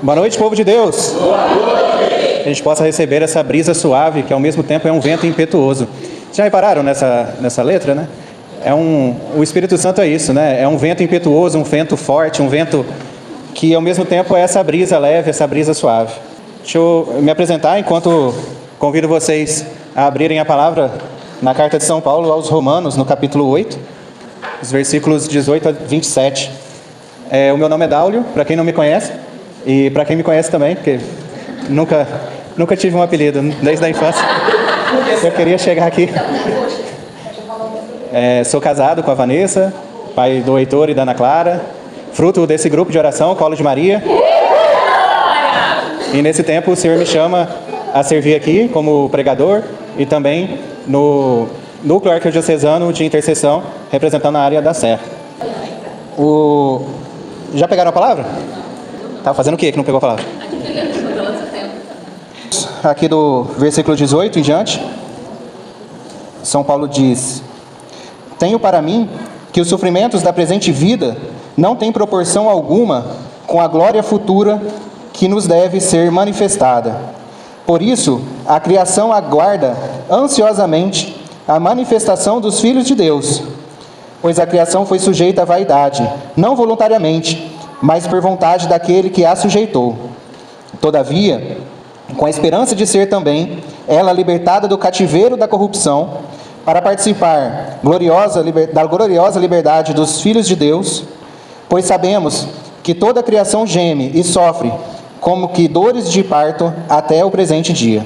Boa noite, povo de Deus. Boa noite. A gente possa receber essa brisa suave, que ao mesmo tempo é um vento impetuoso. Já repararam nessa letra, né? O Espírito Santo é isso, né? É um vento impetuoso, um vento forte, um vento que ao mesmo tempo é essa brisa leve, essa brisa suave. Deixa eu me apresentar enquanto convido vocês a abrirem a palavra na carta de São Paulo aos Romanos, no capítulo 8, os versículos 18 a 27. O meu nome é Daulio, para quem não me conhece, e para quem me conhece também, porque nunca tive um apelido desde a infância. Eu queria chegar aqui. Sou casado com a Vanessa, pai do Heitor e da Ana Clara, fruto desse grupo de oração, Colo de Maria. E nesse tempo o Senhor me chama a servir aqui como pregador e também no Núcleo Arquidiocesano de Intercessão, representando a área da Serra. Já pegaram a palavra? Estava fazendo o quê que não pegou a palavra? Aqui do versículo 18 em diante, São Paulo diz: tenho para mim que os sofrimentos da presente vida não têm proporção alguma com a glória futura que nos deve ser manifestada. Por isso, a criação aguarda ansiosamente a manifestação dos filhos de Deus, pois a criação foi sujeita à vaidade, não voluntariamente, mas por vontade daquele que a sujeitou. Todavia, com a esperança de ser também ela libertada do cativeiro da corrupção, para participar da gloriosa liberdade dos filhos de Deus, pois sabemos que toda a criação geme e sofre, como que dores de parto até o presente dia.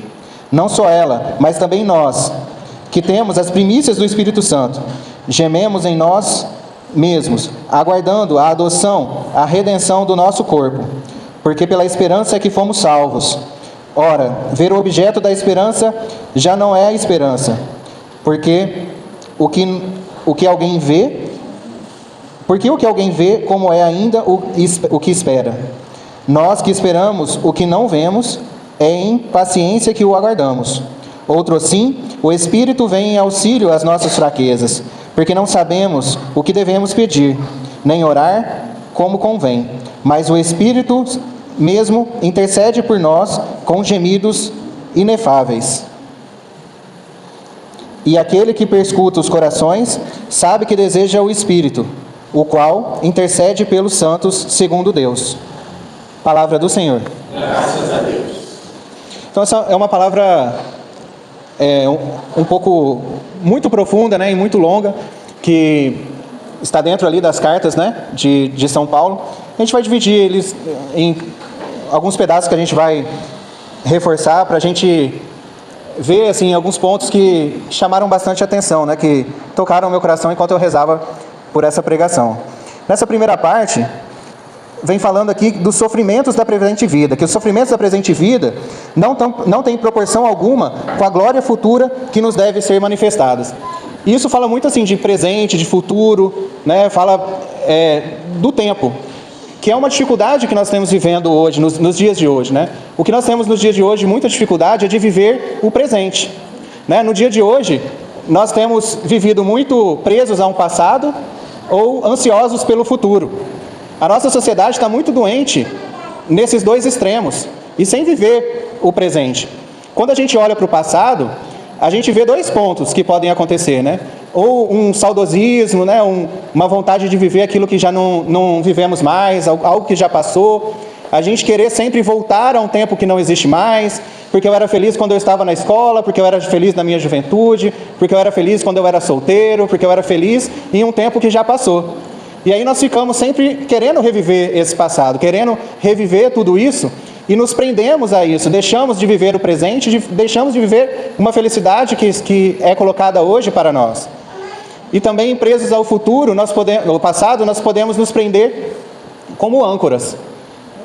Não só ela, mas também nós, que temos as primícias do Espírito Santo, gememos em nós mesmos, aguardando a adoção, a redenção do nosso corpo, porque pela esperança é que fomos salvos. Ora, ver o objeto da esperança já não é a esperança, porque o que alguém vê como é ainda o que espera. Nós que esperamos o que não vemos, é em paciência que o aguardamos. Outro assim, o Espírito vem em auxílio às nossas fraquezas, porque não sabemos o que devemos pedir, nem orar como convém. Mas o Espírito mesmo intercede por nós com gemidos inefáveis. E aquele que perscruta os corações sabe que deseja o Espírito, o qual intercede pelos santos segundo Deus. Palavra do Senhor. Graças a Deus. Então essa é uma palavra um pouco muito profunda, né, e muito longa, que está dentro ali das cartas, né, de São Paulo. A gente vai dividir eles em alguns pedaços que a gente vai reforçar para a gente ver assim alguns pontos que chamaram bastante atenção, né, que tocaram o meu coração enquanto eu rezava por essa pregação. Nessa primeira parte, vem falando aqui dos sofrimentos da presente vida, que os sofrimentos da presente vida não têm proporção alguma com a glória futura que nos deve ser manifestadas. Isso fala muito assim de presente, de futuro, né? Fala do tempo, que é uma dificuldade que nós temos vivendo hoje, nos dias de hoje, né? O que nós temos nos dias de hoje, muita dificuldade, é de viver o presente, né? No dia de hoje, nós temos vivido muito presos a um passado ou ansiosos pelo futuro. A nossa sociedade está muito doente nesses dois extremos e sem viver o presente. Quando a gente olha para o passado, a gente vê dois pontos que podem acontecer, né? Ou um saudosismo, né? Uma vontade de viver aquilo que já não vivemos mais, algo que já passou. A gente querer sempre voltar a um tempo que não existe mais, porque eu era feliz quando eu estava na escola, porque eu era feliz na minha juventude, porque eu era feliz quando eu era solteiro, porque eu era feliz em um tempo que já passou. E aí nós ficamos sempre querendo reviver esse passado, querendo reviver tudo isso, e nos prendemos a isso, deixamos de viver o presente, deixamos de viver uma felicidade que é colocada hoje para nós. E também presos ao futuro, no passado, nós podemos nos prender como âncoras.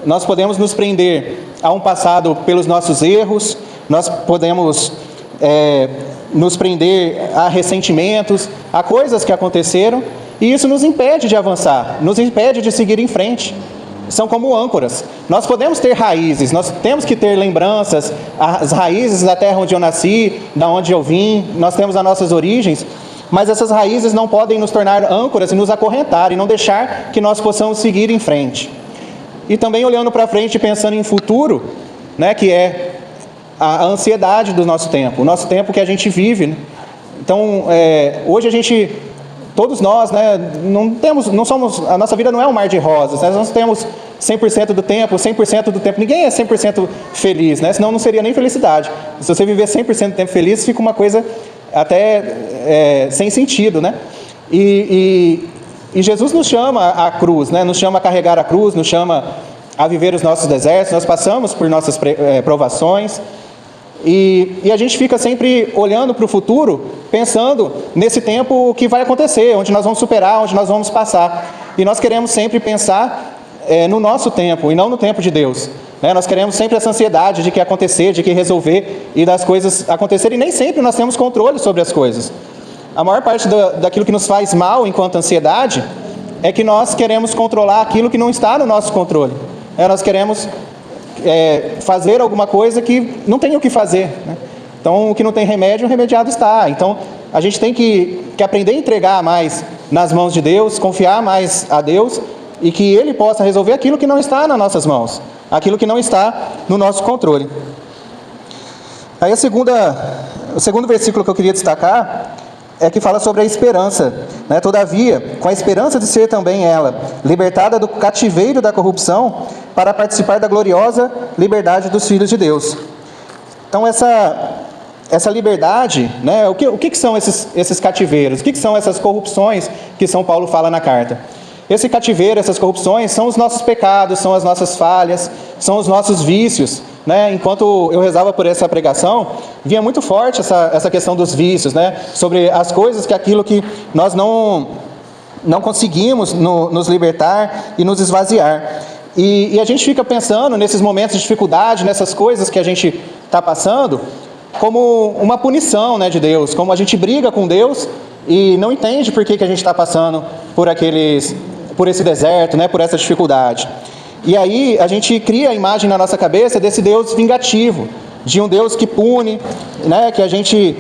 Nós podemos nos prender a um passado pelos nossos erros, nós podemos nos prender a ressentimentos, a coisas que aconteceram, e isso nos impede de avançar, nos impede de seguir em frente. São como âncoras. Nós podemos ter raízes, nós temos que ter lembranças, as raízes da terra onde eu nasci, da onde eu vim, nós temos as nossas origens, mas essas raízes não podem nos tornar âncoras e nos acorrentar, e não deixar que nós possamos seguir em frente. e também olhando para frente e pensando em futuro, né, que é a ansiedade do nosso tempo, o nosso tempo que a gente vive, né? Então, hoje a gente, todos nós, né, não somos, a nossa vida não é um mar de rosas, né? Nós temos 100% do tempo, 100% do tempo, ninguém é 100% feliz, né? Senão não seria nem felicidade. Se você viver 100% do tempo feliz, fica uma coisa até sem sentido, né? E Jesus nos chama à cruz, né? Nos chama a carregar a cruz, nos chama a viver os nossos desertos, nós passamos por nossas provações, e a gente fica sempre olhando para o futuro, pensando nesse tempo que vai acontecer, onde nós vamos superar, onde nós vamos passar. E nós queremos sempre pensar no nosso tempo e não no tempo de Deus, né? Nós queremos sempre essa ansiedade de que acontecer, de que resolver e das coisas acontecerem. E nem sempre nós temos controle sobre as coisas. A maior parte daquilo que nos faz mal enquanto ansiedade é que nós queremos controlar aquilo que não está no nosso controle. Nós queremos fazer alguma coisa que não tem o que fazer, né? Então, o que não tem remédio, o remediado está. Então, a gente tem que aprender a entregar mais nas mãos de Deus, confiar mais a Deus, e que Ele possa resolver aquilo que não está nas nossas mãos, aquilo que não está no nosso controle. Aí o segundo versículo que eu queria destacar é que fala sobre a esperança, né? Todavia, com a esperança de ser também ela libertada do cativeiro da corrupção, para participar da gloriosa liberdade dos filhos de Deus. Então, essa liberdade, né? O que são esses cativeiros? O que são essas corrupções que São Paulo fala na carta? Esse cativeiro, essas corrupções, são os nossos pecados, são as nossas falhas, são os nossos vícios, né? Enquanto eu rezava por essa pregação, vinha muito forte essa questão dos vícios, né? Sobre as coisas aquilo que nós não conseguimos nos libertar e nos esvaziar. E a gente fica pensando nesses momentos de dificuldade, nessas coisas que a gente está passando, como uma punição, né, de Deus, como a gente briga com Deus e não entende por que a gente está passando por esse deserto, né, por essa dificuldade. E aí a gente cria a imagem na nossa cabeça desse Deus vingativo, de um Deus que pune, né, que a gente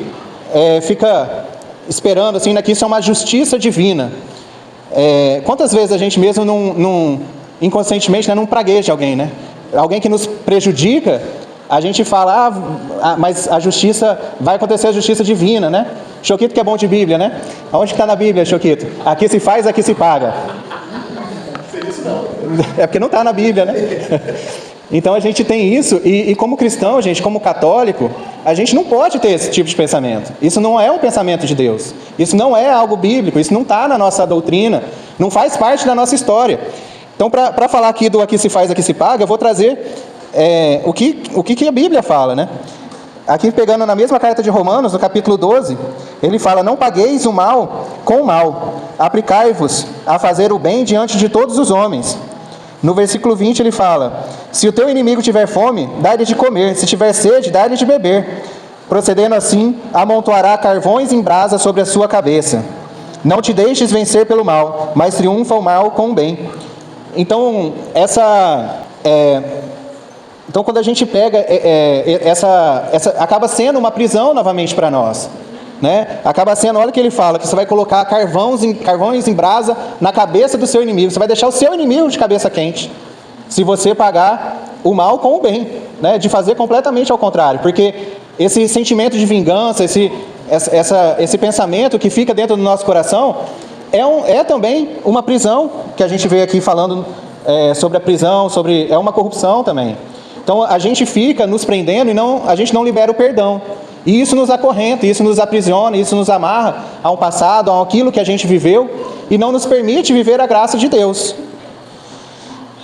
fica esperando, assim, né, que isso é uma justiça divina. Quantas vezes a gente mesmo inconscientemente, né, não pragueja alguém, né? Alguém que nos prejudica, a gente fala, mas a justiça, vai acontecer a justiça divina, né? Choquito que é bom de Bíblia, né? Onde está na Bíblia, Choquito? Aqui se faz, aqui se paga. É porque não está na Bíblia, né? Então a gente tem isso, e como cristão, gente, como católico, a gente não pode ter esse tipo de pensamento. Isso não é um pensamento de Deus. Isso não é algo bíblico, isso não está na nossa doutrina, não faz parte da nossa história. Então, para falar aqui do aqui se faz, aqui se paga, eu vou trazer o que a Bíblia fala, né? Aqui pegando na mesma carta de Romanos, no capítulo 12, ele fala: não pagueis o mal com o mal, aplicai-vos a fazer o bem diante de todos os homens. No versículo 20 ele fala: se o teu inimigo tiver fome, dá-lhe de comer, se tiver sede, dá-lhe de beber. Procedendo assim, amontoará carvões em brasa sobre a sua cabeça. Não te deixes vencer pelo mal, mas triunfa o mal com o bem. Então, então quando a gente pega essa acaba sendo uma prisão novamente para nós, né? Acaba sendo, olha o que ele fala, que você vai colocar carvões em brasa na cabeça do seu inimigo, você vai deixar o seu inimigo de cabeça quente, se você pagar o mal com o bem, né? De fazer completamente ao contrário, porque esse sentimento de vingança, esse pensamento que fica dentro do nosso coração, é também uma prisão, que a gente veio aqui falando sobre a prisão, é uma corrupção também. Então a gente fica nos prendendo e a gente não libera o perdão. E isso nos acorrenta, isso nos aprisiona, isso nos amarra ao passado, àquilo que a gente viveu, e não nos permite viver a graça de Deus.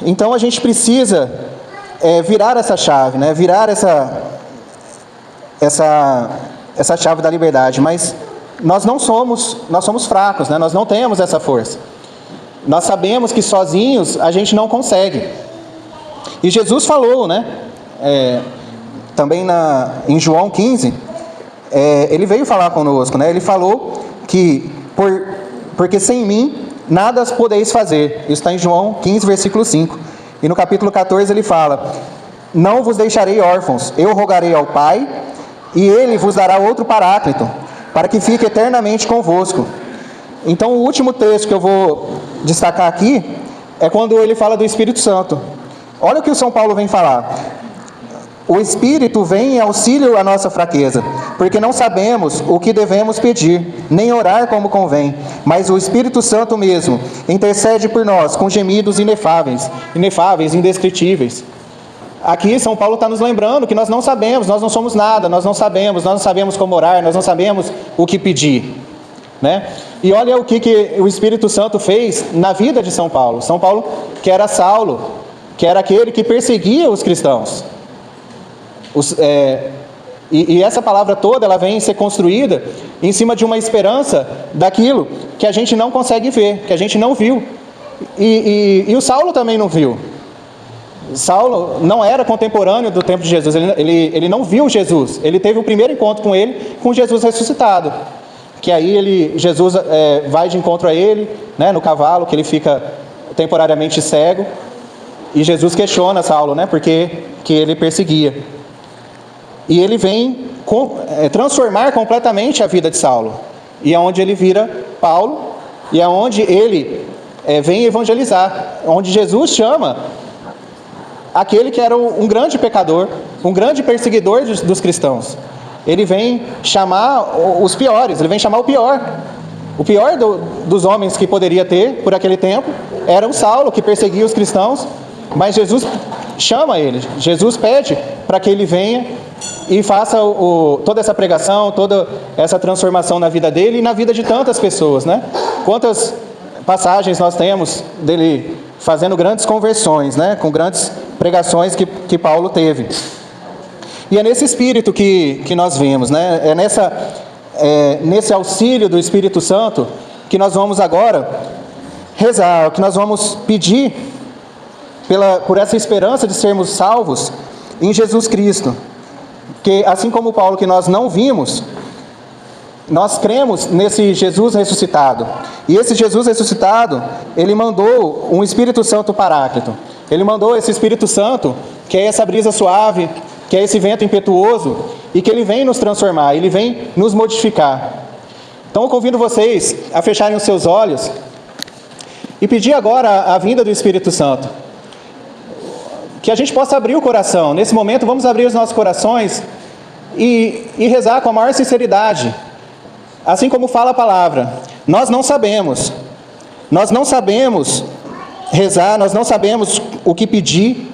Então a gente precisa virar essa chave, né? Virar essa chave da liberdade, mas nós somos fracos, né? Nós não temos essa força. Nós sabemos que sozinhos a gente não consegue. E Jesus falou, né? Também em João 15, ele veio falar conosco, né? Ele falou que porque sem mim nada podeis fazer. Isso está em João 15, versículo 5. E no capítulo 14 ele fala: não vos deixarei órfãos, eu rogarei ao Pai, e Ele vos dará outro Paráclito, para que fique eternamente convosco. Então o último texto que eu vou destacar aqui é quando ele fala do Espírito Santo. Olha o que o São Paulo vem falar. O Espírito vem em auxílio à nossa fraqueza, porque não sabemos o que devemos pedir, nem orar como convém, mas o Espírito Santo mesmo intercede por nós com gemidos inefáveis, indescritíveis. Aqui São Paulo está nos lembrando que nós não sabemos, nós não somos nada, nós não sabemos como orar, nós não sabemos o que pedir, né? E olha o que o Espírito Santo fez na vida de São Paulo. São Paulo, que era Saulo, que era aquele que perseguia os cristãos. E essa palavra toda, ela vem ser construída em cima de uma esperança daquilo que a gente não consegue ver, que a gente não viu. E o Saulo também não viu. Saulo não era contemporâneo do tempo de Jesus, ele não viu Jesus. Ele teve o primeiro encontro com ele, com Jesus ressuscitado. Que aí Jesus vai de encontro a ele, né, no cavalo, que ele fica temporariamente cego. E Jesus questiona Saulo, né, porque que ele perseguia. E ele vem transformar completamente a vida de Saulo. E é onde ele vira Paulo, e é onde ele vem evangelizar, onde Jesus chama aquele que era um grande pecador, um grande perseguidor dos cristãos. Ele vem chamar os piores, ele vem chamar o pior. O pior dos homens que poderia ter por aquele tempo era o Saulo, que perseguia os cristãos, mas Jesus chama ele, Jesus pede para que ele venha e faça toda essa pregação, toda essa transformação na vida dele e na vida de tantas pessoas, né? Quantas passagens nós temos dele fazendo grandes conversões, né? Com grandes pregações que Paulo teve. E é nesse espírito que nós vemos, né? Nesse auxílio do Espírito Santo que nós vamos agora rezar, que nós vamos pedir por essa esperança de sermos salvos em Jesus Cristo. Que assim como Paulo, que nós não vimos, nós cremos nesse Jesus ressuscitado. E esse Jesus ressuscitado, ele mandou um Espírito Santo Paráclito. Ele mandou esse Espírito Santo, que é essa brisa suave, que é esse vento impetuoso, e que ele vem nos transformar, ele vem nos modificar. Então eu convido vocês a fecharem os seus olhos e pedir agora a vinda do Espírito Santo. Que a gente possa abrir o coração. Nesse momento, vamos abrir os nossos corações e rezar com a maior sinceridade. Assim como fala a palavra, nós não sabemos rezar, nós não sabemos o que pedir,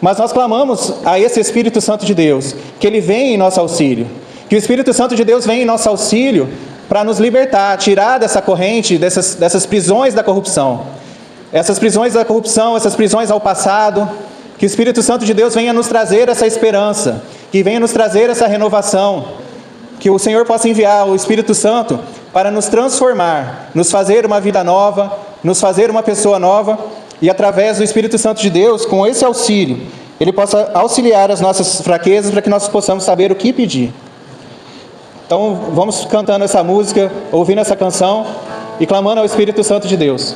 mas nós clamamos a esse Espírito Santo de Deus, que ele venha em nosso auxílio. Que o Espírito Santo de Deus venha em nosso auxílio para nos libertar, tirar dessa corrente, dessas prisões da corrupção. Essas prisões da corrupção, essas prisões ao passado. Que o Espírito Santo de Deus venha nos trazer essa esperança, que venha nos trazer essa renovação, que o Senhor possa enviar o Espírito Santo para nos transformar, nos fazer uma vida nova, nos fazer uma pessoa nova, e através do Espírito Santo de Deus, com esse auxílio, ele possa auxiliar as nossas fraquezas para que nós possamos saber o que pedir. Então vamos cantando essa música, ouvindo essa canção e clamando ao Espírito Santo de Deus.